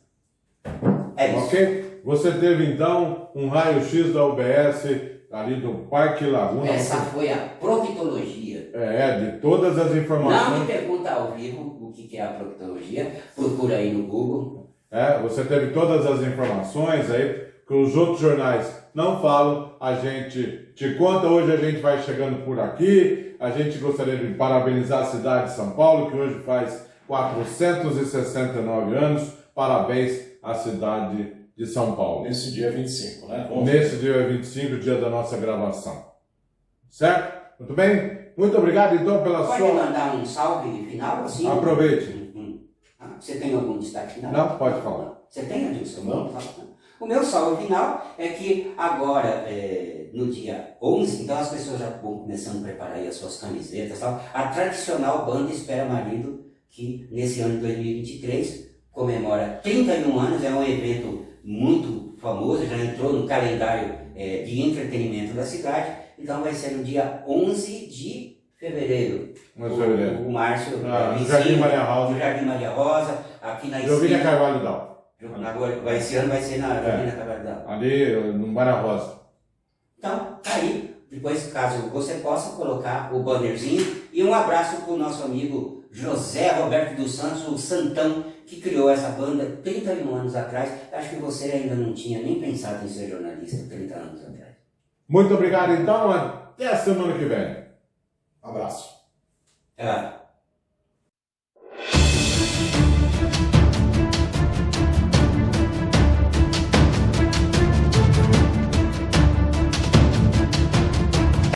É isso. Ok? Você teve, então, um raio-x da UBS ali do Parque Laguna. Essa foi a proctologia. De todas as informações. Não me pergunta ao vivo o que é a proctologia, procura aí no Google. Você teve todas as informações aí, que os outros jornais não falam, a gente te conta. Hoje a gente vai chegando por aqui. A gente gostaria de parabenizar a cidade de São Paulo, que hoje faz 469 anos. Parabéns à cidade de São Paulo. Nesse dia 25, né? Nesse dia 25, dia da nossa gravação. Certo? Muito bem? Muito obrigado, então, pela Pode sua... mandar um salve final, assim? Aproveite. Você tem algum destaque final? Não, pode falar. Você tem, Adilson? Não. O meu salve final é que agora, no dia 11, então as pessoas já vão começando a preparar aí as suas camisetas e tal. A tradicional banda Espera Marido, que nesse ano de 2023 comemora 31 anos, é um evento muito famoso, já entrou no calendário de entretenimento da cidade. Então vai ser no dia 11 de fevereiro. O Márcio, no Jardim Maria Rosa. No Jardim Maria Rosa, aqui na esquina. Jovilha Carvalho Dal. Esse ano vai ser na Jovilha Carvalho Dal. Ali no Maria Rosa. Então, tá aí. Depois, caso você possa colocar o bannerzinho. E um abraço para o nosso amigo José Roberto dos Santos, o Santão, que criou essa banda 31 anos atrás. Acho que você ainda não tinha nem pensado em ser jornalista 30 anos atrás. Muito obrigado, então. Até a semana que vem. Abraço. É.